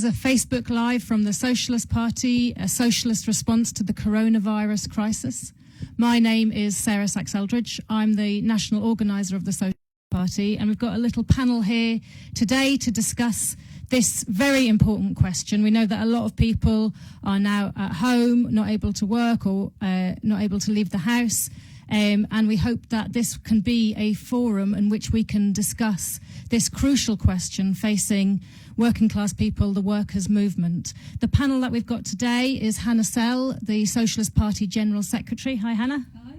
a Facebook Live from the Socialist Party, a socialist response to the coronavirus crisis. My name is Sarah Sachs-Eldridge. I'm the national organiser of the Socialist Party, and we've got a little panel here today to discuss this very important question. We know that a lot of people are now at home, not able to work or not able to leave the house. And we hope that this can be a forum in which we can discuss this crucial question facing working class people, the workers' movement. The panel that we've got today is Hannah Sell, the Socialist Party General Secretary. Hi, Hannah. Hi.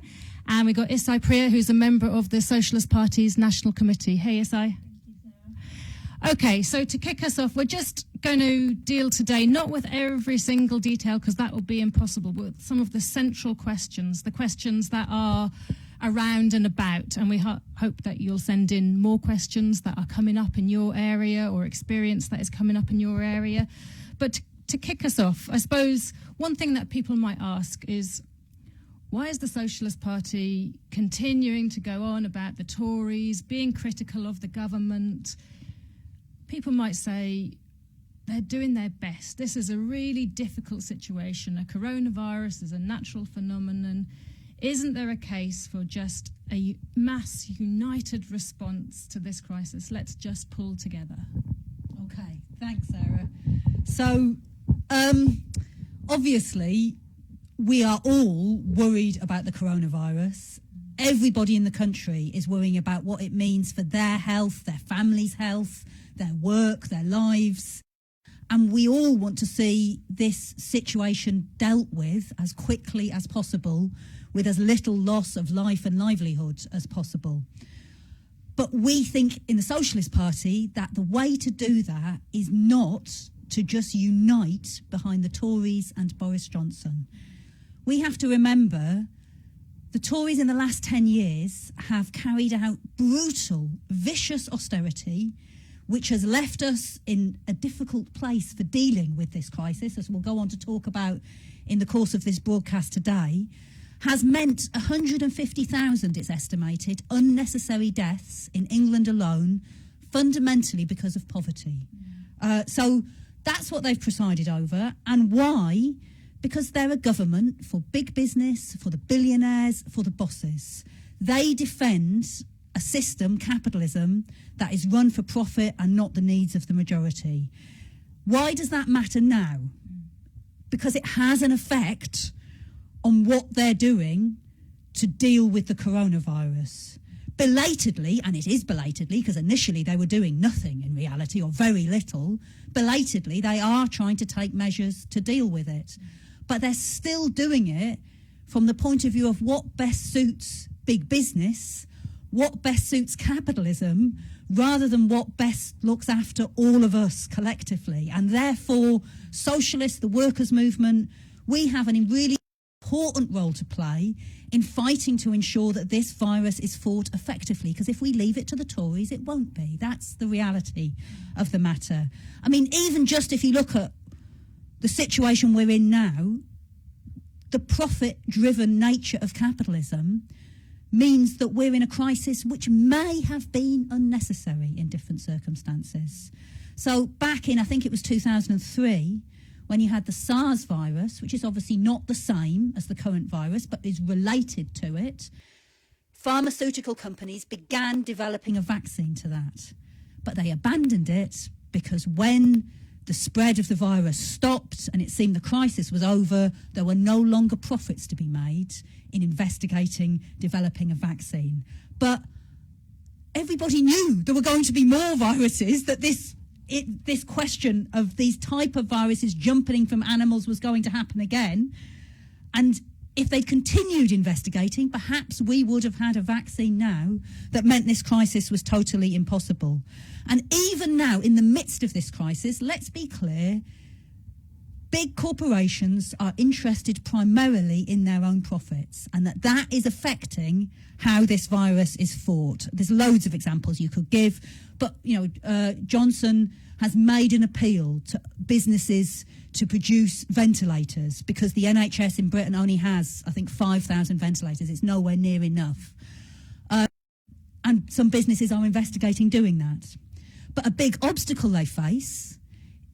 And we've got Isai Priya, who's a member of the Socialist Party's National Committee. Hey, Isai. Okay, so to kick us off, we're just going to deal today, not with every single detail, because that will be impossible, but with some of the central questions, the questions that are around and about. And we hope that you'll send in more questions that are coming up in your area or experience that is coming up in your area. But to kick us off, I suppose one thing that people might ask is, why is the Socialist Party continuing to go on about the Tories, being critical of the government? People might say they're doing their best. This is a really difficult situation. A coronavirus is a natural phenomenon. Isn't there a case for just a mass united response to this crisis? Let's just pull together. Okay, thanks, Sarah. So, obviously, we are all worried about the coronavirus. Everybody in the country is worrying about what it means for their health, their family's health, their work, their lives. And we all want to see this situation dealt with as quickly as possible, with as little loss of life and livelihood as possible. But we think in the Socialist Party that the way to do that is not to just unite behind the Tories and Boris Johnson. We have to remember the Tories in the last 10 years have carried out brutal, vicious austerity, which has left us in a difficult place for dealing with this crisis, as we'll go on to talk about in the course of this broadcast today, has meant 150,000, it's estimated, unnecessary deaths in England alone, fundamentally because of poverty. So that's what they've presided over. And why? Because they're a government for big business, for the billionaires, for the bosses. They defend a system, capitalism, that is run for profit and not the needs of the majority. Why does that matter now? Because it has an effect on what they're doing to deal with the coronavirus. Belatedly, and it is belatedly, because initially they were doing nothing in reality, or very little, belatedly they are trying to take measures to deal with it. But they're still doing it from the point of view of what best suits big business, what best suits capitalism, rather than what best looks after all of us collectively. And therefore, socialists, the workers' movement, we have a really important role to play in fighting to ensure that this virus is fought effectively. Because if we leave it to the Tories, it won't be. That's the reality of the matter. I mean, even just if you look at the situation we're in now, the profit-driven nature of capitalism means that we're in a crisis which may have been unnecessary in different circumstances. So back in, I think it was 2003, when you had the SARS virus, which is obviously not the same as the current virus, but is related to it, pharmaceutical companies began developing a vaccine to that. But they abandoned it because when the spread of the virus stopped and it seemed the crisis was over, there were no longer profits to be made in investigating, developing a vaccine. But everybody knew there were going to be more viruses, that this question of these type of viruses jumping from animals was going to happen again. And if they'd continued investigating, perhaps we would have had a vaccine now that meant this crisis was totally impossible. And even now, in the midst of this crisis, let's be clear, big corporations are interested primarily in their own profits, and that is affecting how this virus is fought. There's loads of examples you could give, but Johnson has made an appeal to businesses to produce ventilators because the NHS in Britain only has, I think, 5,000 ventilators. It's nowhere near enough. And some businesses are investigating doing that. But a big obstacle they face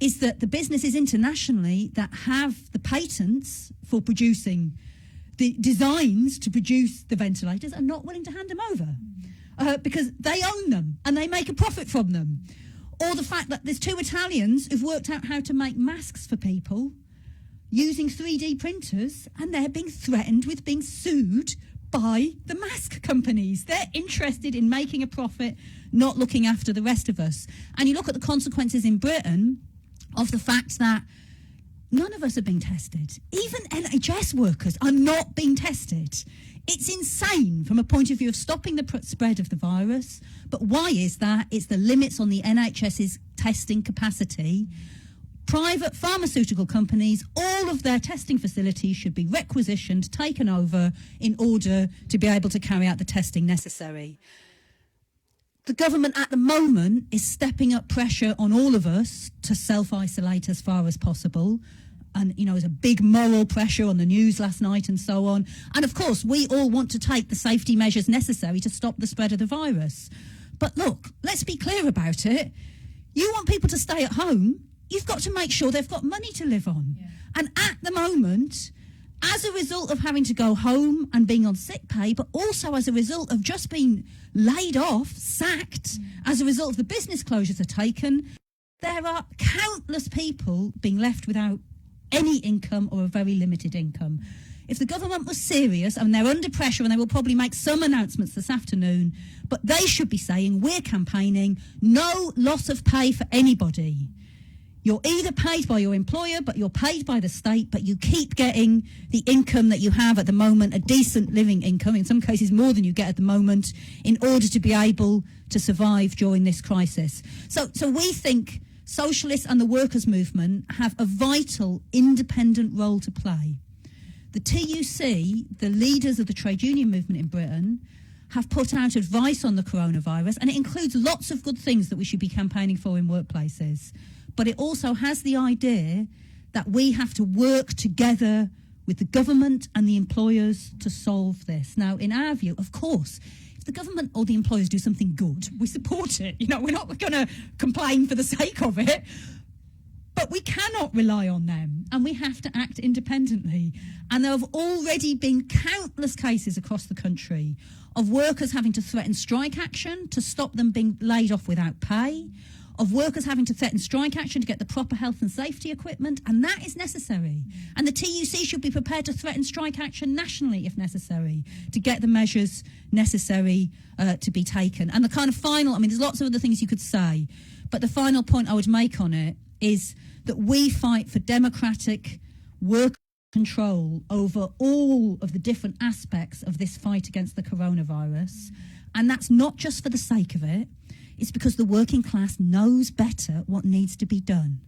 is that the businesses internationally that have the patents for producing the designs to produce the ventilators are not willing to hand them over because they own them and they make a profit from them. Or the fact that there's 2 Italians who've worked out how to make masks for people using 3D printers, and they're being threatened with being sued by the mask companies. They're interested in making a profit, not looking after the rest of us. And you look at the consequences in Britain of the fact that none of us are being tested. Even NHS workers are not being tested. It's insane from a point of view of stopping the spread of the virus. But why is that? It's the limits on the NHS's testing capacity. Private pharmaceutical companies, all of their testing facilities should be requisitioned, taken over in order to be able to carry out the testing necessary. The government at the moment is stepping up pressure on all of us to self-isolate as far as possible. And, you know, there's a big moral pressure on the news last night and so on. And, of course, we all want to take the safety measures necessary to stop the spread of the virus. But, look, let's be clear about it. You want people to stay at home, you've got to make sure they've got money to live on. Yeah. And at the moment, as a result of having to go home and being on sick pay, but also as a result of just being laid off, sacked, as a result of the business closures are taken, there are countless people being left without any income or a very limited income. If the government was serious, and they're under pressure, and they will probably make some announcements this afternoon, but they should be saying, we're campaigning, no loss of pay for anybody. You're either paid by your employer, but you're paid by the state, but you keep getting the income that you have at the moment, a decent living income, in some cases more than you get at the moment, in order to be able to survive during this crisis. So we think Socialists and the workers' movement have a vital, independent role to play. The TUC, the leaders of the trade union movement in Britain, have put out advice on the coronavirus, and it includes lots of good things that we should be campaigning for in workplaces. But it also has the idea that we have to work together with the government and the employers to solve this. Now, in our view, of course, if the government or the employers do something good, we support it. You know, we're not going to complain for the sake of it. But we cannot rely on them, and we have to act independently. And there have already been countless cases across the country of workers having to threaten strike action to stop them being laid off without pay, of workers having to threaten strike action to get the proper health and safety equipment, and that is necessary. And the TUC should be prepared to threaten strike action nationally if necessary to get the measures necessary to be taken. And the kind of final, I mean, there's lots of other things you could say, but the final point I would make on it is that we fight for democratic work control over all of the different aspects of this fight against the coronavirus. And that's not just for the sake of it. It's because the working class knows better what needs to be done.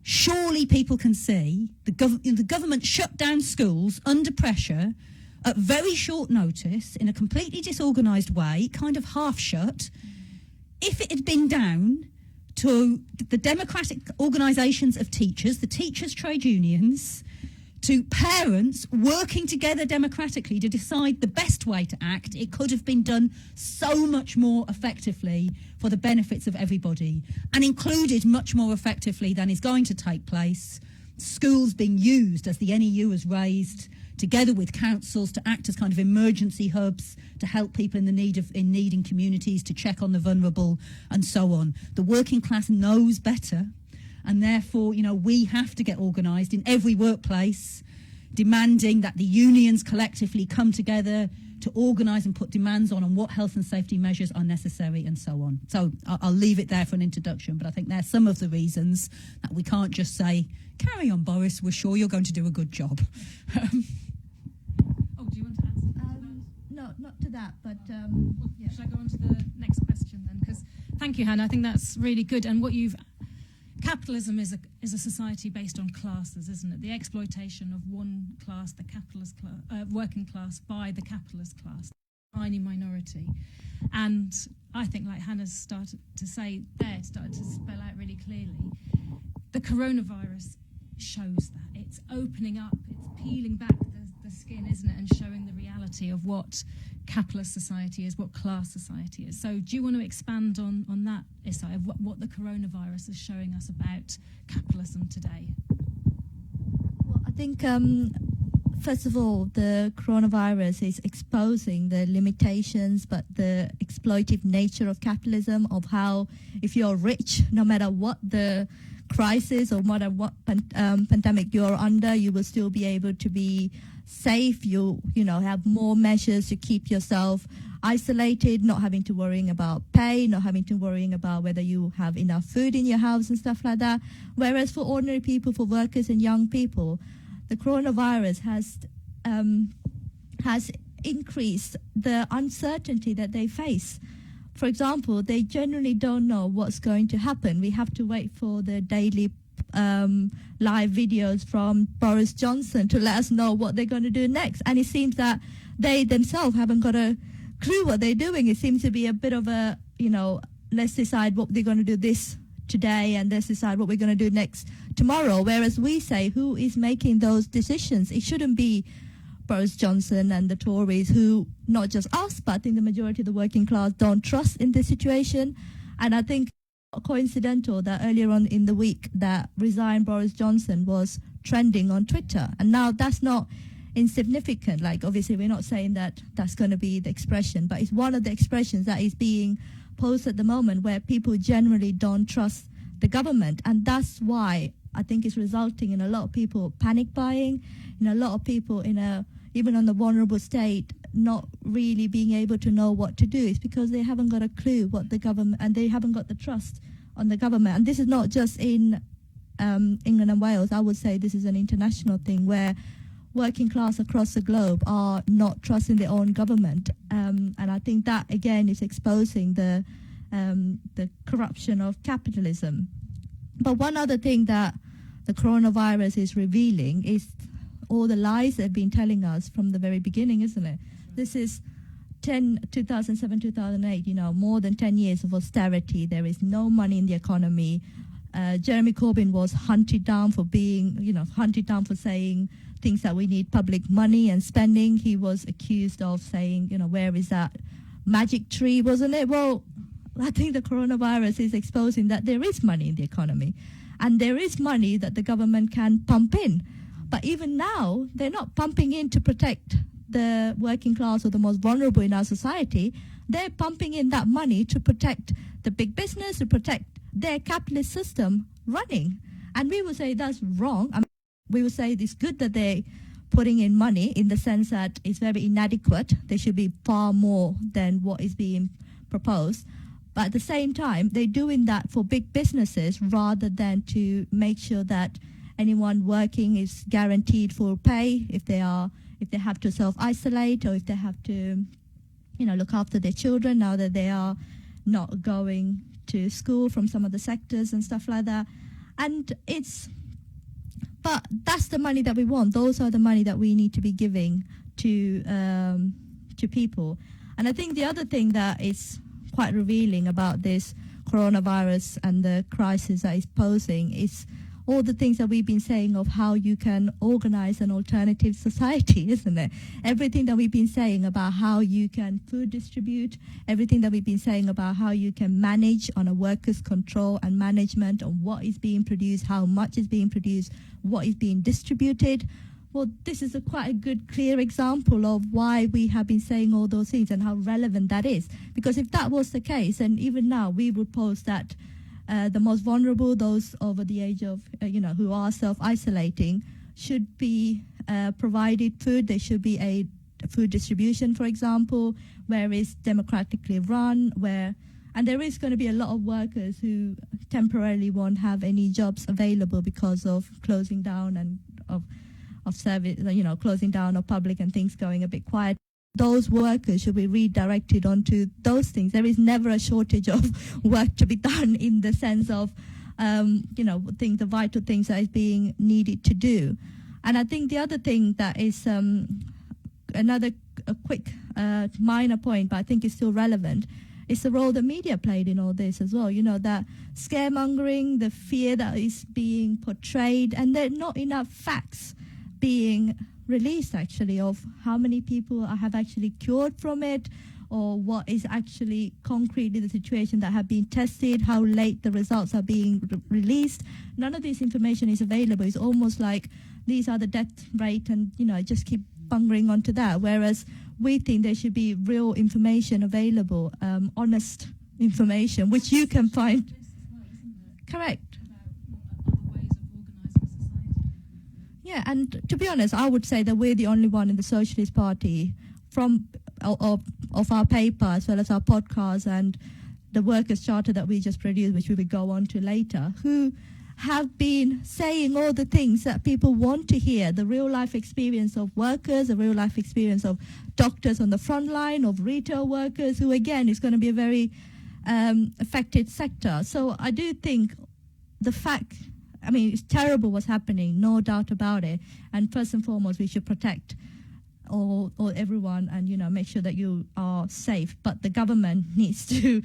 Surely people can see the government shut down schools under pressure at very short notice in a completely disorganised way, kind of half shut. If it had been down to the democratic organisations of teachers, the teachers' trade unions, to parents working together democratically to decide the best way to act, it could have been done so much more effectively for the benefits of everybody, and included much more effectively than is going to take place, schools being used, as the NEU has raised, together with councils to act as kind of emergency hubs to help people in need in communities, to check on the vulnerable and so on. The working class knows better, and therefore, you know, we have to get organised in every workplace, demanding that the unions collectively come together to organise and put demands on what health and safety measures are necessary and so on. So I'll leave it there for an introduction, but I think there are some of the reasons that we can't just say, carry on, Boris, we're sure you're going to do a good job. Oh, do you want to answer that? No, not to that, but... yeah. Should I go on to the next question then? Because thank you, Hannah. I think that's really good. And what you've... Capitalism is a society based on classes, isn't it? The exploitation of one class, the capitalist class, working class, by the capitalist class, tiny minority. And I think, like Hannah's started to say there, started to spell out really clearly, the coronavirus shows that. It's opening up, it's peeling back the skin, isn't it, and showing the reality of what capitalist society is, what class society is. So do you want to expand on that, Isai, of what the coronavirus is showing us about capitalism today? Well, I think, first of all, the coronavirus is exposing the limitations, but the exploitive nature of capitalism, of how if you're rich, no matter what the crisis or no matter what pandemic you're under, you will still be able to be safe. You have more measures to keep yourself isolated, not having to worrying about pay, not having to worrying about whether you have enough food in your house and stuff like that. Whereas for ordinary people, for workers and young people, the coronavirus has increased the uncertainty that they face. For example, they generally don't know what's going to happen. We have to wait for the daily live videos from Boris Johnson to let us know what they're going to do next. And it seems that they themselves haven't got a clue what they're doing. It seems to be a bit of a, let's decide what they're going to do this today and let's decide what we're going to do next tomorrow. Whereas we say, who is making those decisions? It shouldn't be Boris Johnson and the Tories, who, not just us, but I think the majority of the working class don't trust in this situation. And I think coincidental that earlier on in the week that resigned Boris Johnson was trending on Twitter. And now that's not insignificant. Like, obviously, we're not saying that that's going to be the expression, but it's one of the expressions that is being posed at the moment where people generally don't trust the government. And that's why I think it's resulting in a lot of people panic buying, in a lot of people even on the vulnerable state, not really being able to know what to do. It's because they haven't got a clue what the government, and they haven't got the trust on the government. And this is not just in England and Wales. I would say this is an international thing where working class across the globe are not trusting their own government. And I think that, again, is exposing the corruption of capitalism. But one other thing that the coronavirus is revealing is all the lies they've been telling us from the very beginning, isn't it? This is 2007, 2008, more than 10 years of austerity. There is no money in the economy. Jeremy Corbyn was hunted down for saying things that we need public money and spending. He was accused of saying, where is that magic tree, wasn't it? Well, I think the coronavirus is exposing that there is money in the economy and there is money that the government can pump in. But even now, they're not pumping in to protect the working class or the most vulnerable in our society. They're pumping in that money to protect the big business, to protect their capitalist system running. And we would say that's wrong. We would say it's good that they're putting in money in the sense that it's very inadequate. There should be far more than what is being proposed. But at the same time, they're doing that for big businesses rather than to make sure that anyone working is guaranteed full pay if they have to self-isolate or if they have to, look after their children now that they are not going to school from some of the sectors and stuff like that. But that's the money that we want. Those are the money that we need to be giving to people. And I think the other thing that is quite revealing about this coronavirus and the crisis that it's posing is all the things that we've been saying of how you can organize an alternative society, isn't it? Everything that we've been saying about how you can food distribute, everything that we've been saying about how you can manage on a workers' control and management on what is being produced, how much is being produced, what is being distributed. Well, this is quite a good, clear example of why we have been saying all those things and how relevant that is. Because if that was the case, and even now we would pose that the most vulnerable, those over the age of, who are self-isolating, should be provided food. There should be a food distribution, for example, where it's democratically run, and there is going to be a lot of workers who temporarily won't have any jobs available because of closing down and of service, closing down of public and things going a bit quiet. Those workers should be redirected onto those things. There is never a shortage of work to be done in the sense of, the vital things that is being needed to do. And I think the other thing that is a quick minor point, but I think is still relevant, is the role the media played in all this as well. That scaremongering, the fear that is being portrayed, and there are not enough facts being released actually of how many people have actually cured from it, or what is actually concretely the situation that have been tested, how late the results are being released. None of this information is available. It's almost like these are the death rate and, just keep bungering onto that. Whereas we think there should be real information available, honest information, which you can find. Correct. Yeah, and to be honest, I would say that we're the only one in the Socialist Party of our paper, as well as our podcast and the Workers' Charter that we just produced, which we will go on to later, who have been saying all the things that people want to hear, the real-life experience of workers, the real-life experience of doctors on the front line, of retail workers, who, again, is going to be a very affected sector. So I do think it's terrible what's happening, no doubt about it. And first and foremost, we should protect or everyone and, make sure that you are safe. But the government needs to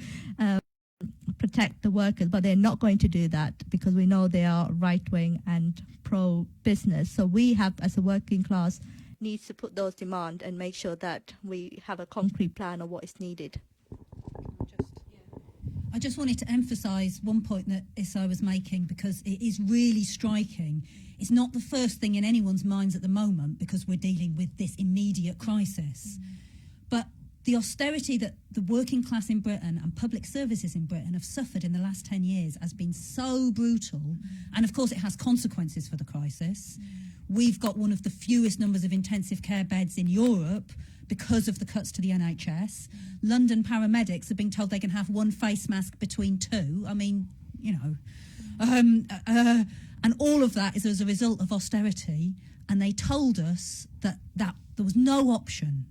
protect the workers, but they're not going to do that because we know they are right-wing and pro-business. So we have, as a working class, needs to put those demands and make sure that we have a concrete plan of what is needed. I just wanted to emphasise one point that Issa was making, because it is really striking. It's not the first thing in anyone's minds at the moment because we're dealing with this immediate crisis. But the austerity that the working class in Britain and public services in Britain have suffered in the last 10 years has been so brutal. And of course it has consequences for the crisis. We've got one of the fewest numbers of intensive care beds in Europe because of the cuts to the NHS. London paramedics are being told they can have one face mask between two. And all of that is as a result of austerity. And they told us that there was no option.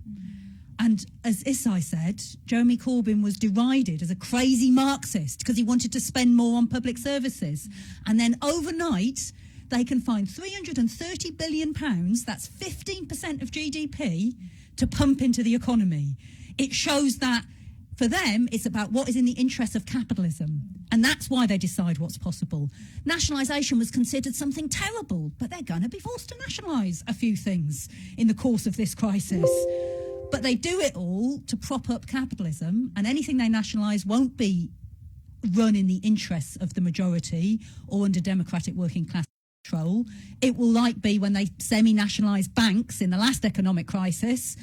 And as Issai said, Jeremy Corbyn was derided as a crazy Marxist because he wanted to spend more on public services. And then overnight, they can find £330 billion, that's 15% of GDP, to pump into the economy. It shows that for them, it's about what is in the interest of capitalism. And that's why they decide what's possible. Nationalisation was considered something terrible, but they're going to be forced to nationalise a few things in the course of this crisis. But they do it all to prop up capitalism, and anything they nationalise won't be run in the interests of the majority or under democratic working class control. It will be when they semi-nationalised banks in the last economic crisis,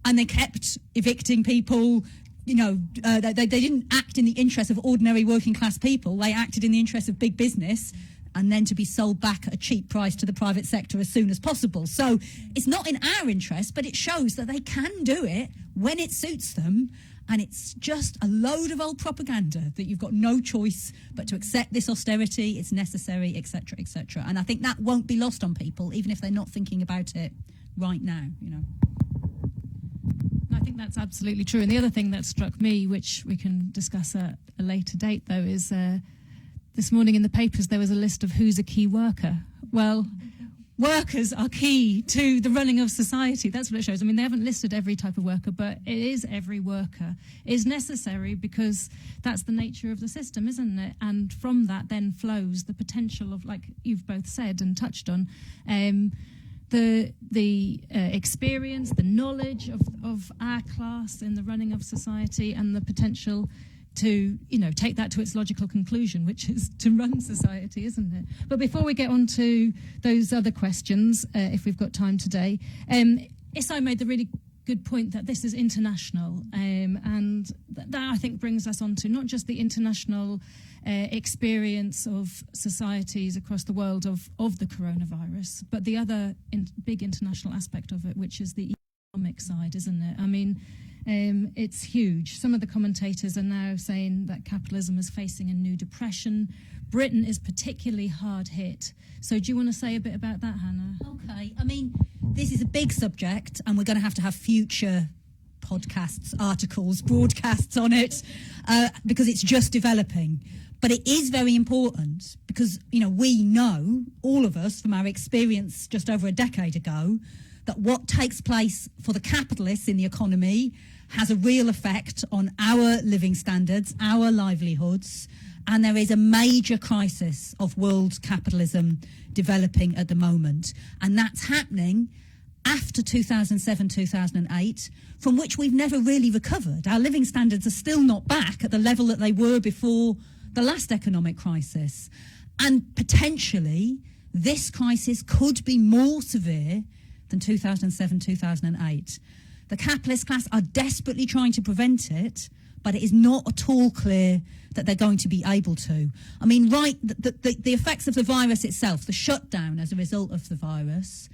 and they kept evicting people. They didn't act in the interest of ordinary working class people. They acted in the interest of big business, and then to be sold back at a cheap price to the private sector as soon as possible. So it's not in our interest, but it shows that they can do it when it suits them. And it's just a load of old propaganda that you've got no choice but to accept this austerity, it's necessary, etc., etc. And I think that won't be lost on people, even if they're not thinking about it right now, I think that's absolutely true. And the other thing that struck me, which we can discuss at a later date, though, is this morning in the papers there was a list of who's a key worker. Well, workers are key to the running of society. That's what it shows. I mean, they haven't listed every type of worker, but it is every worker is necessary because that's the nature of the system, isn't it? And from that then flows the potential of, like you've both said and touched on, the experience, the knowledge of our class in the running of society, and the potential to, take that to its logical conclusion, which is to run society, isn't it? But before we get on to those other questions, if we've got time today, Issai made the really good point that this is international, and that I think brings us on to not just the international experience of societies across the world of the coronavirus, but the other big international aspect of it, which is the economic side, isn't it? I mean, it's huge. Some of the commentators are now saying that capitalism is facing a new depression. Britain is particularly hard hit. So do you want to say a bit about that, Hannah? Okay. I mean, this is a big subject, and we're going to have future podcasts, articles, broadcasts on it, because it's just developing. But it is very important because, we know, all of us, from our experience just over a decade ago, that what takes place for the capitalists in the economy has a real effect on our living standards, our livelihoods, and there is a major crisis of world capitalism developing at the moment. And that's happening after 2007, 2008, from which we've never really recovered. Our living standards are still not back at the level that they were before the last economic crisis. And potentially, this crisis could be more severe than 2007, 2008. The capitalist class are desperately trying to prevent it, but it is not at all clear that they're going to be able to. I mean, the effects of the virus itself, the shutdown as a result of the virus,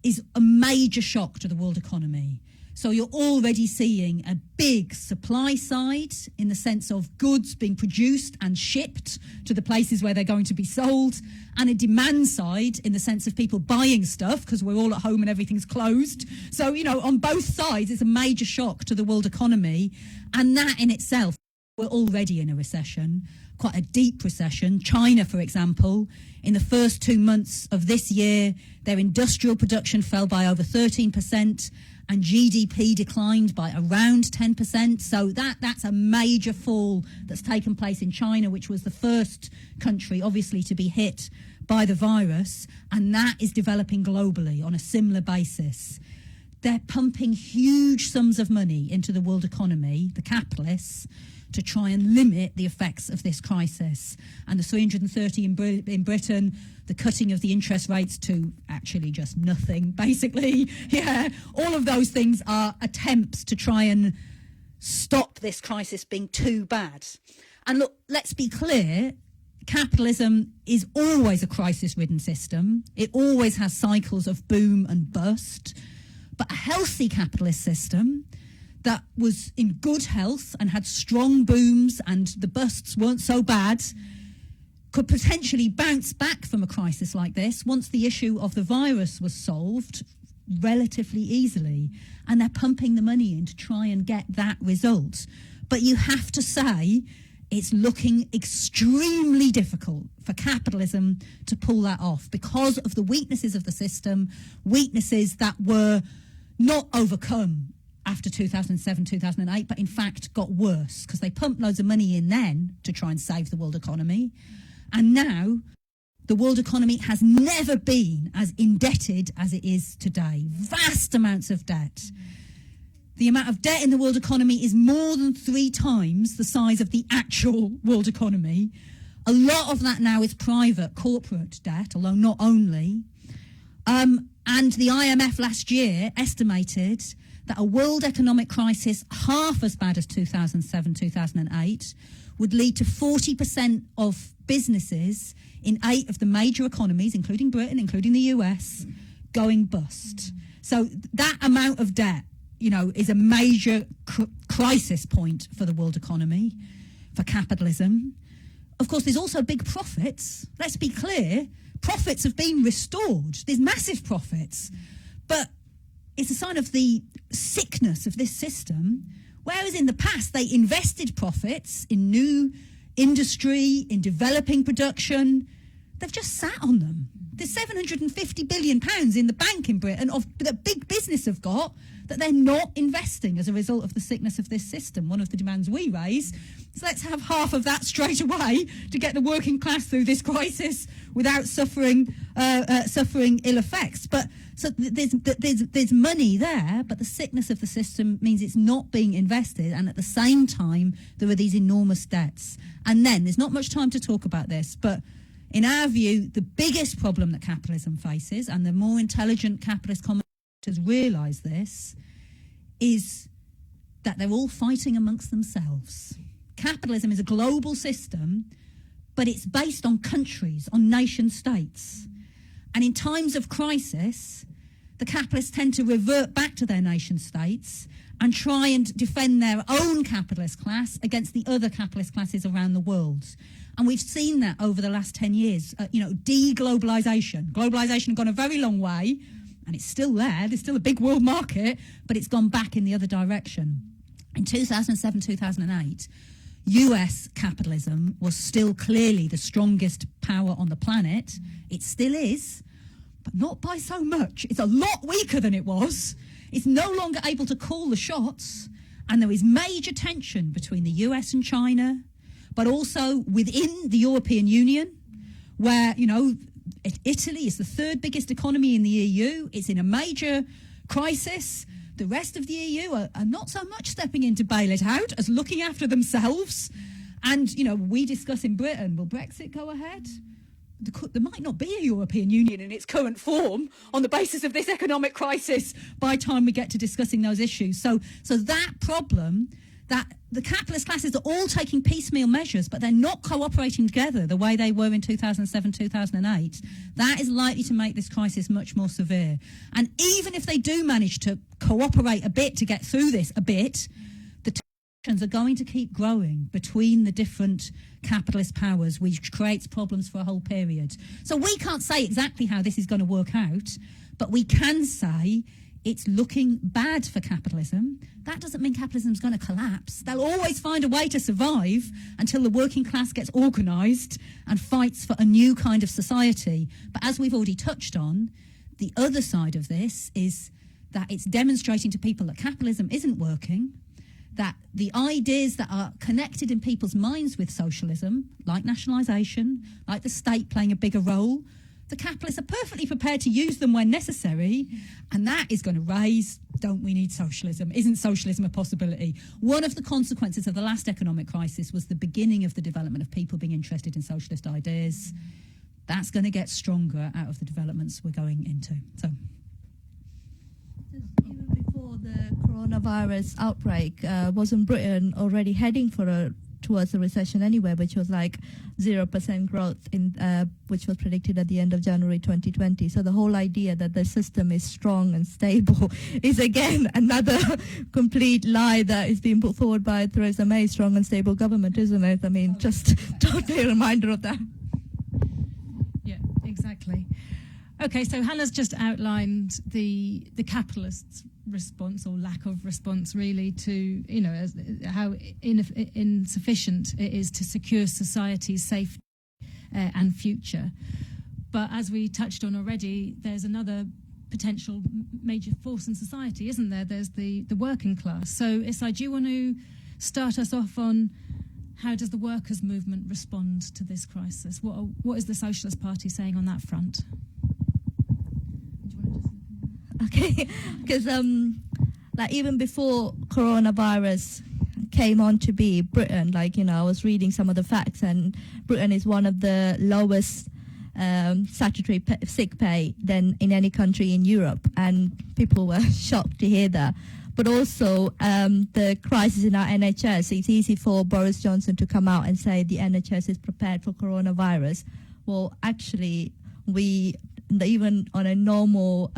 is a major shock to the world economy. So you're already seeing a big supply side in the sense of goods being produced and shipped to the places where they're going to be sold, and a demand side in the sense of people buying stuff because we're all at home and everything's closed. So, you know, on both sides, it's a major shock to the world economy. And that in itself, we're already in a recession, quite a deep recession. China, for example, in the first 2 months of this year, their industrial production fell by over 13%. And GDP declined by around 10%. So that's a major fall that's taken place in China, which was the first country, obviously, to be hit by the virus. And that is developing globally on a similar basis. They're pumping huge sums of money into the world economy, the capitalists, to try and limit the effects of this crisis. And the 330 in Britain, the cutting of the interest rates to actually just nothing, basically. Yeah, all of those things are attempts to try and stop this crisis being too bad. And look, let's be clear, capitalism is always a crisis-ridden system. It always has cycles of boom and bust. But a healthy capitalist system that was in good health and had strong booms and the busts weren't so bad could potentially bounce back from a crisis like this once the issue of the virus was solved relatively easily. And they're pumping the money in to try and get that result. But you have to say it's looking extremely difficult for capitalism to pull that off because of the weaknesses of the system, weaknesses that were not overcome after 2007, 2008, but in fact got worse because they pumped loads of money in then to try and save the world economy. And now the world economy has never been as indebted as it is today. Vast amounts of debt. The amount of debt in the world economy is more than 3 times the size of the actual world economy. A lot of that now is private, corporate debt, although not only. And the IMF last year estimated that a world economic crisis half as bad as 2007, 2008 would lead to 40% of businesses in 8 of the major economies, including Britain, including the US, going bust. So that amount of debt, you know, is a major crisis point for the world economy, for capitalism. Of course, there's also big profits. Let's be clear, profits have been restored. There's massive profits. But it's a sign of the sickness of this system, whereas in the past they invested profits in new industry, in developing production. They've just sat on them. There's £750 billion in the bank in Britain that big business have got that they're not investing as a result of the sickness of this system. One of the demands we raise is let's have half of that straight away to get the working class through this crisis without suffering ill effects. But so there's money there, but the sickness of the system means it's not being invested, and at the same time there are these enormous debts. And then there's not much time to talk about this, but in our view, the biggest problem that capitalism faces, and the more intelligent capitalist commentators realise this, is that they're all fighting amongst themselves. Capitalism is a global system, but it's based on countries, on nation states. And in times of crisis, the capitalists tend to revert back to their nation states and try and defend their own capitalist class against the other capitalist classes around the world. And we've seen that over the last 10 years. De-globalisation. Globalisation has gone a very long way, and it's still there. There's still a big world market, but it's gone back in the other direction. In 2007, 2008, US capitalism was still clearly the strongest power on the planet. It still is, but not by so much. It's a lot weaker than it was. It's no longer able to call the shots, and there is major tension between the US and China, but also within the European Union, where, Italy is the third biggest economy in the EU. It's in a major crisis. The rest of the EU are not so much stepping in to bail it out as looking after themselves. And, you know, we discuss in Britain, will Brexit go ahead? There might not be a European Union in its current form on the basis of this economic crisis by the time we get to discussing those issues. So that problem, that the capitalist classes are all taking piecemeal measures, but they're not cooperating together the way they were in 2007, 2008, that is likely to make this crisis much more severe. And even if they do manage to cooperate a bit to get through this a bit, the tensions are going to keep growing between the different capitalist powers, which creates problems for a whole period. So we can't say exactly how this is going to work out, but we can say it's looking bad for capitalism. That doesn't mean capitalism is going to collapse. They'll always find a way to survive until the working class gets organised and fights for a new kind of society. But as we've already touched on, the other side of this is that it's demonstrating to people that capitalism isn't working, that the ideas that are connected in people's minds with socialism, like nationalisation, like the state playing a bigger role, the capitalists are perfectly prepared to use them when necessary, and that is going to raise, don't we need socialism? Isn't socialism a possibility? One of the consequences of the last economic crisis was the beginning of the development of people being interested in socialist ideas. That's going to get stronger out of the developments we're going into. So, even before the coronavirus outbreak, wasn't Britain already heading towards a recession anyway, which was like 0% growth which was predicted at the end of January 2020. So the whole idea that the system is strong and stable is again another complete lie that is being put forward by Theresa May's strong and stable government, isn't it? I mean, just totally a reminder of that. Yeah, exactly. Okay, so Hannah's just outlined the capitalists' response or lack of response, really, to, you know, how insufficient it is to secure society's safety and future. But as we touched on already, there's another potential major force in society, isn't there? There's the working class. So, Isai, do you want to start us off on how does the workers' movement respond to this crisis? What is the Socialist Party saying on that front? Okay, because like even before coronavirus came on to be, Britain, like, you know, I was reading some of the facts, and Britain is one of the lowest statutory sick pay than in any country in Europe, and people were shocked to hear that. But also the crisis in our NHS, it's easy for Boris Johnson to come out and say the NHS is prepared for coronavirus. Well, actually, even on a normal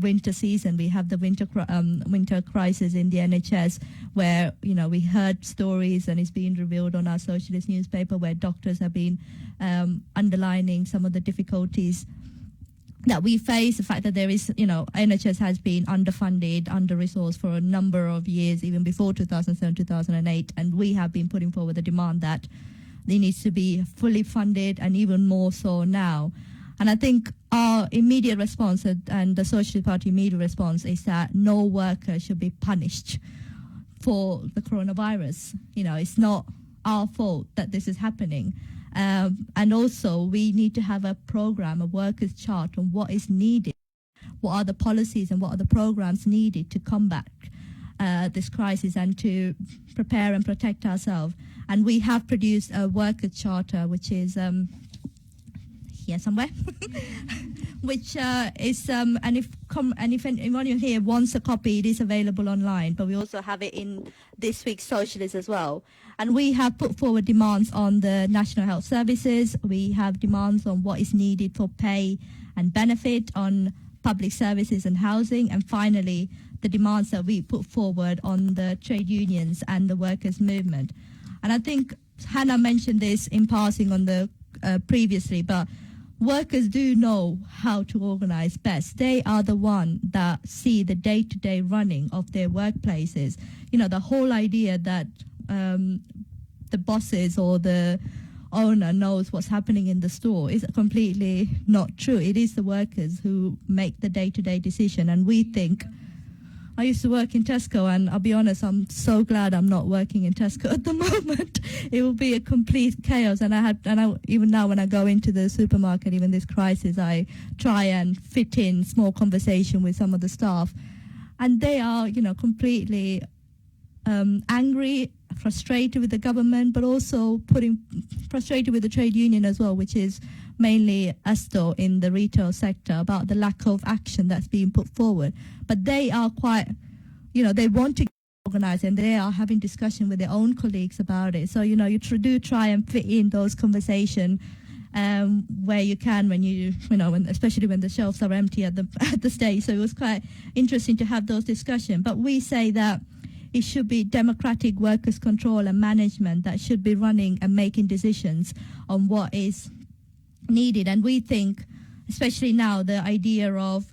winter season, we have the winter crisis in the NHS, where, you know, we heard stories, and it's been revealed on our Socialist newspaper, where doctors have been underlining some of the difficulties that we face, the fact that there is, you know, NHS has been underfunded, under-resourced for a number of years, even before 2007, 2008, and we have been putting forward the demand that it needs to be fully funded, and even more so now. And I think our immediate response and the Socialist Party immediate response is that no worker should be punished for the coronavirus. You know, it's not our fault that this is happening. And also, we need to have a program, a workers' chart on what is needed, what are the policies and what are the programs needed to combat this crisis and to prepare and protect ourselves. And we have produced a workers' charter, which is here somewhere, which is and if anyone here wants a copy, it is available online. But we also have it in this week's Socialist as well. And we have put forward demands on the National Health Services. We have demands on what is needed for pay and benefit, on public services and housing, and finally the demands that we put forward on the trade unions and the workers' movement. And I think Hannah mentioned this in passing on the previously, but workers do know how to organize best. They are the one that see the day-to-day running of their workplaces. You know, the whole idea that the bosses or the owner knows what's happening in the store is completely not true. It is the workers who make the day-to-day decision, and we think I used to work in Tesco, and I'll be honest, I'm so glad I'm not working in Tesco at the moment. It will be a complete chaos. And even now when I go into the supermarket, even this crisis, I try and fit in small conversation with some of the staff, and they are, completely angry, frustrated with the government, but also frustrated with the trade union as well, which is mainly Astor in the retail sector, about the lack of action that's being put forward. But they are quite, they want to organize, and they are having discussion with their own colleagues about it. So, you do try and fit in those conversations where you can, especially when the shelves are empty at the stage. So it was quite interesting to have those discussions. But we say that it should be democratic workers' control and management that should be running and making decisions on what is needed. And we think, especially now, the idea of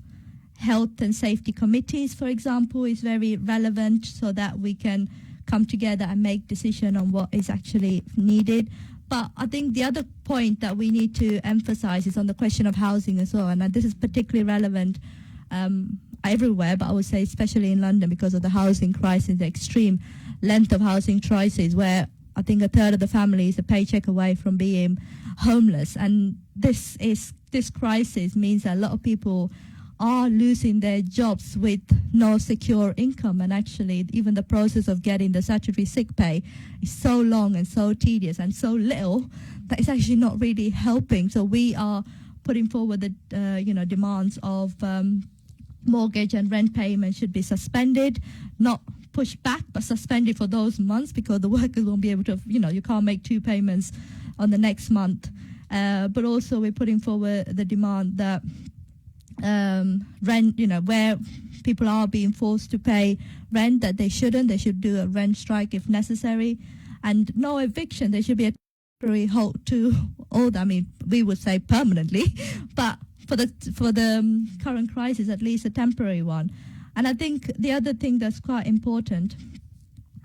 health and safety committees, for example, is very relevant, so that we can come together and make decision on what is actually needed. But I think the other point that we need to emphasize is on the question of housing as well. And this is particularly relevant everywhere, but I would say especially in London, because of the housing crisis, the extreme length of housing crisis, where I think a third of the family is a paycheck away from being homeless. And this crisis means that a lot of people are losing their jobs with no secure income, and actually even the process of getting the statutory sick pay is so long and so tedious and so little that it's actually not really helping. So we are putting forward the demands of mortgage and rent payment should be suspended, not pushed back, but suspended for those months, because the workers won't be able to, you can't make 2 payments on the next month. But also we're putting forward the demand that rent, where people are being forced to pay rent that they should do a rent strike if necessary, and no eviction. There should be a temporary halt to all that. I mean, we would say permanently, but for the current crisis, at least a temporary one. And I think the other thing that's quite important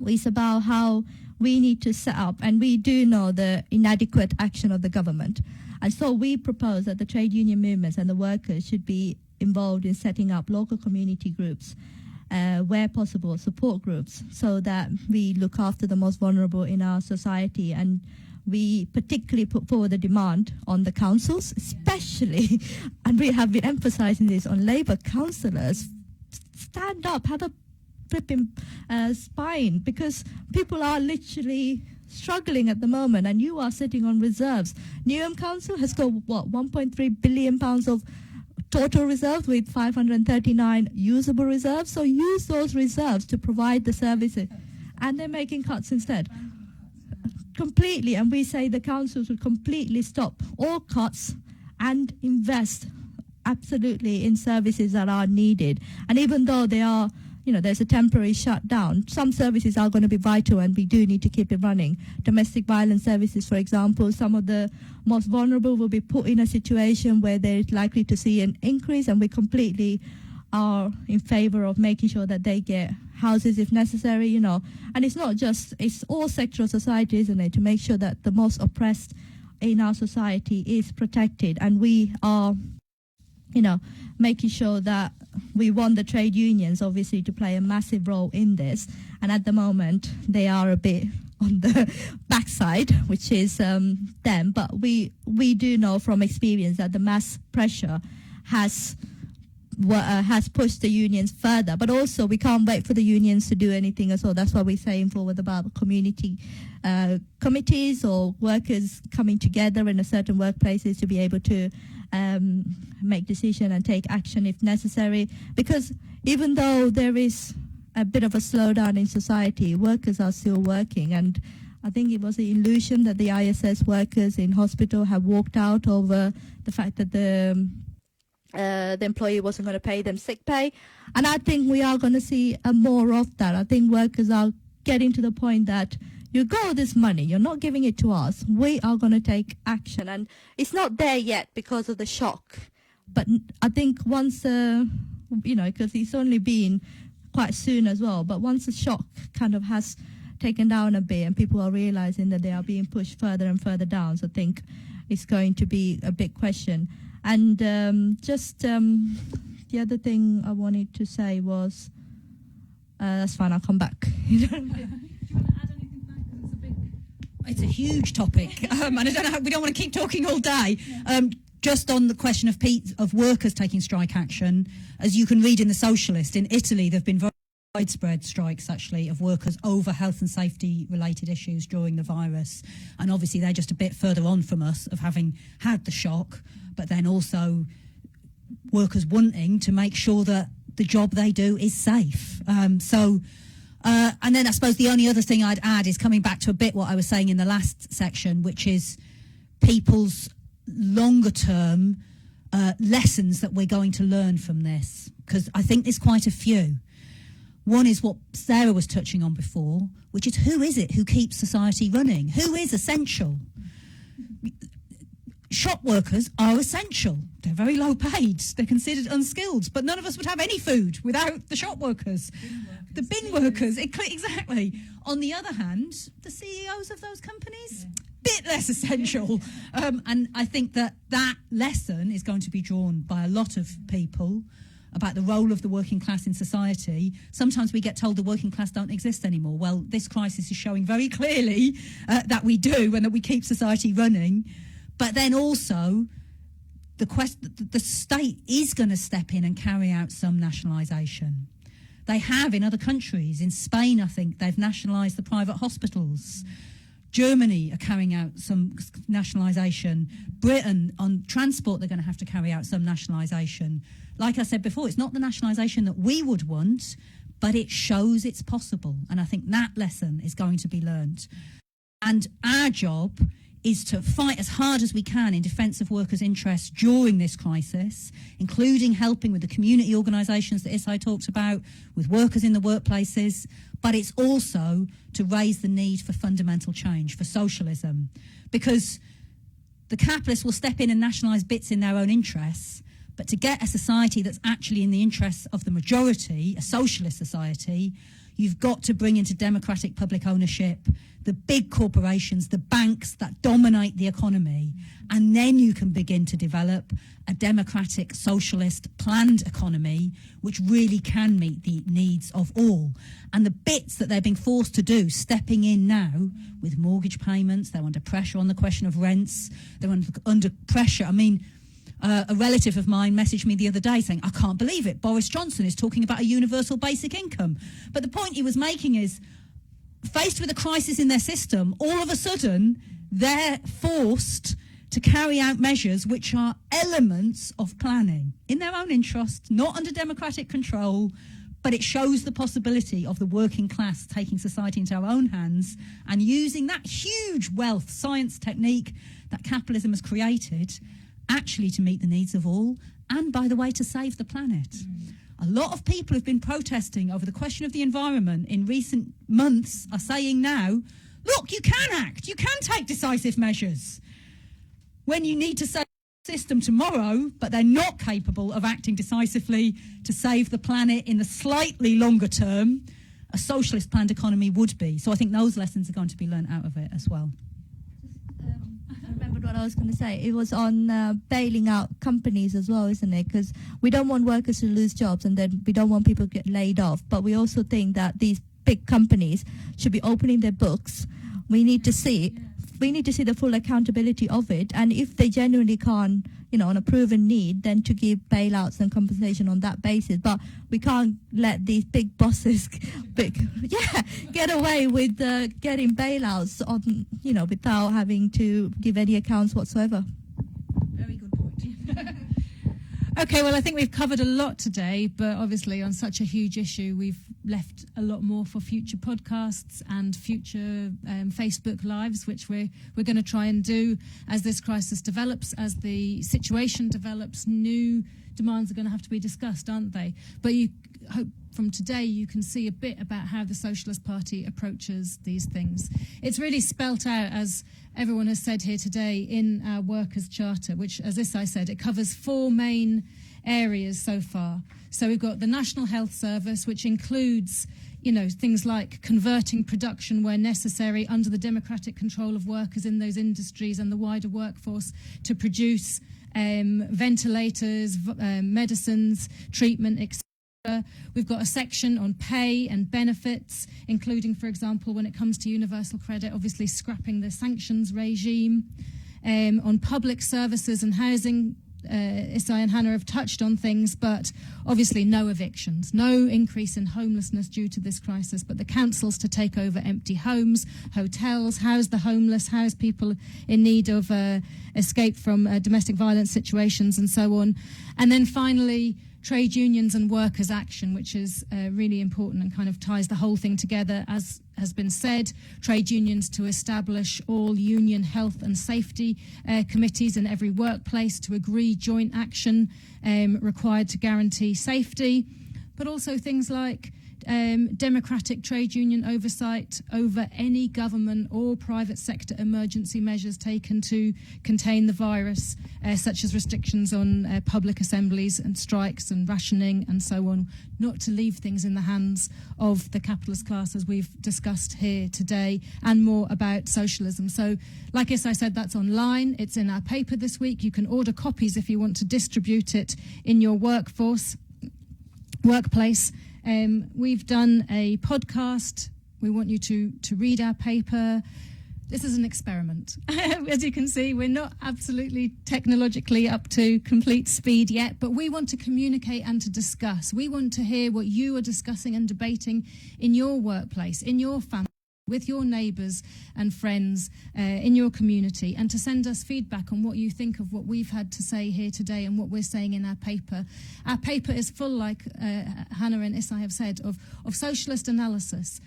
is about how we need to set up, and we do know the inadequate action of the government. And so we propose that the trade union movements and the workers should be involved in setting up local community groups, where possible, support groups, so that we look after the most vulnerable in our society. And we particularly put forward the demand on the councils, especially, and we have been emphasizing this on Labour councillors, stand up, have a flipping spine, because people are literally struggling at the moment, and you are sitting on reserves. Newham Council has got, 1.3 billion pounds of total reserves with 539 usable reserves. So use those reserves to provide the services, and they're making cuts instead. Completely. And we say the councils would completely stop all cuts and invest absolutely in services that are needed. And even though they are, there's a temporary shutdown, some services are going to be vital, and we do need to keep it running. Domestic violence services, for example, some of the most vulnerable will be put in a situation where they're likely to see an increase, and we completely are in favor of making sure that they get houses if necessary, And it's not just, it's all sector of society, isn't it, to make sure that the most oppressed in our society is protected. And we are, making sure that we want the trade unions, obviously, to play a massive role in this. And at the moment, they are a bit on the backside, which is them. But we do know from experience that the mass pressure has pushed the unions further. But also, we can't wait for the unions to do anything as well. That's why we're saying forward about community committees or workers coming together in a certain workplaces to be able to make decision and take action if necessary. Because even though there is a bit of a slowdown in society, workers are still working. And I think it was an illusion that the ISS workers in hospital have walked out over the fact that the employee wasn't going to pay them sick pay. And I think we are going to see more of that. I think workers are getting to the point that you got this money, you're not giving it to us, we are going to take action. And it's not there yet because of the shock. But I think once, because it's only been quite soon as well, but once the shock kind of has taken down a bit and people are realizing that they are being pushed further and further down, so I think it's going to be a big question. And the other thing I wanted to say was, That's fine, I'll come back. Do you want to add anything to that? 'Cause it's a big... It's a huge topic, and I don't know. We don't want to keep talking all day. Just on the question of workers taking strike action, as you can read in the Socialist, in Italy there have been very widespread strikes actually of workers over health and safety related issues during the virus, and obviously they're just a bit further on from us of having had the shock, but then also workers wanting to make sure that the job they do is safe. And then I suppose the only other thing I'd add is coming back to a bit what I was saying in the last section, which is people's longer term lessons that we're going to learn from this, because I think there's quite a few. One is what Sarah was touching on before, which is who is it who keeps society running? Who is essential? Shop workers are essential. They're very low paid. They're considered unskilled, but none of us would have any food without the shop workers. The bin workers, exactly. On the other hand, the CEOs of those companies, bit less essential. And I think that lesson is going to be drawn by a lot of people about the role of the working class in society. Sometimes we get told the working class don't exist anymore. Well, this crisis is showing very clearly that we do, and that we keep society running. But then also, the state is going to step in and carry out some nationalisation. They have in other countries. In Spain, I think, they've nationalised the private hospitals. Germany are carrying out some nationalisation. Britain, on transport, they're going to have to carry out some nationalisation. Like I said before, it's not the nationalisation that we would want, but it shows it's possible. And I think that lesson is going to be learned. And our job is to fight as hard as we can in defence of workers' interests during this crisis, including helping with the community organisations that Isai talked about, with workers in the workplaces, but it's also to raise the need for fundamental change, for socialism, because the capitalists will step in and nationalise bits in their own interests, but to get a society that's actually in the interests of the majority, a socialist society, you've got to bring into democratic public ownership the big corporations, the banks that dominate the economy, and then you can begin to develop a democratic, socialist, planned economy which really can meet the needs of all. And the bits that they're being forced to do, stepping in now with mortgage payments, they're under pressure on the question of rents, they're under pressure. I mean, a relative of mine messaged me the other day saying, I can't believe it, Boris Johnson is talking about a universal basic income. But the point he was making is, faced with a crisis in their system, all of a sudden they're forced to carry out measures which are elements of planning in their own interest, not under democratic control, but it shows the possibility of the working class taking society into our own hands and using that huge wealth, science, technique that capitalism has created actually to meet the needs of all, and, by the way, to save the planet. A lot of people who've been protesting over the question of the environment in recent months are saying now, look, you can act, you can take decisive measures when you need to save the system tomorrow, but they're not capable of acting decisively to save the planet in the slightly longer term. A socialist planned economy would be. So I think those lessons are going to be learnt out of it as well. I remembered what I was going to say. It was on bailing out companies as well, isn't it? Because we don't want workers to lose jobs, and then we don't want people to get laid off. But we also think that these big companies should be opening their books. We need to see the full accountability of it. And if they genuinely can't, on a proven need, then to give bailouts and compensation on that basis. But we can't let these big bosses get away with getting bailouts on, without having to give any accounts whatsoever. Very good point. Okay, well, I think we've covered a lot today, but obviously on such a huge issue, we've left a lot more for future podcasts and future Facebook Lives, which we're going to try and do as this crisis develops, as the situation develops. New demands are going to have to be discussed, aren't they? But you hope from today you can see a bit about how the Socialist Party approaches these things. It's really spelt out, as everyone has said here today, in our Workers' Charter, which, as Isai said, it covers 4 main areas so far. So we've got the National Health Service, which includes, things like converting production where necessary under the democratic control of workers in those industries and the wider workforce to produce ventilators, medicines, treatment, etc. We've got a section on pay and benefits, including, for example, when it comes to universal credit, obviously scrapping the sanctions regime. On public services and housing, Isai and Hannah have touched on things, but obviously no evictions, no increase in homelessness due to this crisis, but the councils to take over empty homes, hotels, house the homeless, house people in need of escape from domestic violence situations and so on. And then finally, trade unions and workers' action, which is really important and kind of ties the whole thing together. As has been said, trade unions to establish all union health and safety committees in every workplace to agree joint action required to guarantee safety, but also things like democratic trade union oversight over any government or private sector emergency measures taken to contain the virus, such as restrictions on public assemblies and strikes and rationing and so on, not to leave things in the hands of the capitalist class, as we've discussed here today, and more about socialism. So, like I said, that's online. It's in our paper this week. You can order copies if you want to distribute it in your workplace. We've done a podcast. We want you to read our paper. This is an experiment. As you can see, we're not absolutely technologically up to complete speed yet, but we want to communicate and to discuss. We want to hear what you are discussing and debating in your workplace, in your family, with your neighbours and friends in your community, and to send us feedback on what you think of what we've had to say here today and what we're saying in our paper. Our paper is full, like Hannah and Isai have said, of socialist analysis,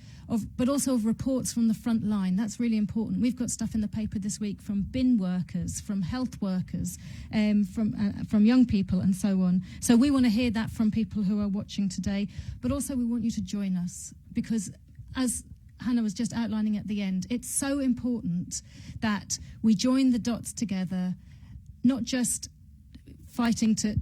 but also of reports from the front line. That's really important. We've got stuff in the paper this week from bin workers, from health workers, from young people and so on. So we want to hear that from people who are watching today, but also we want you to join us, because as Hannah was just outlining at the end, it's so important that we join the dots together, not just fighting to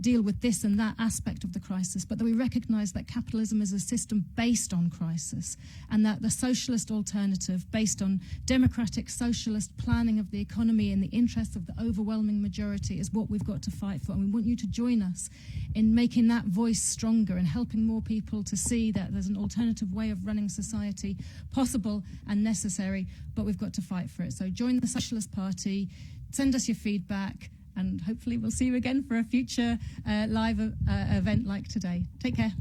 deal with this and that aspect of the crisis, but that we recognise that capitalism is a system based on crisis, and that the socialist alternative based on democratic socialist planning of the economy in the interests of the overwhelming majority is what we've got to fight for. And we want you to join us in making that voice stronger and helping more people to see that there's an alternative way of running society possible and necessary, but we've got to fight for it. So join the Socialist Party, send us your feedback, and hopefully we'll see you again for a future live event like today. Take care.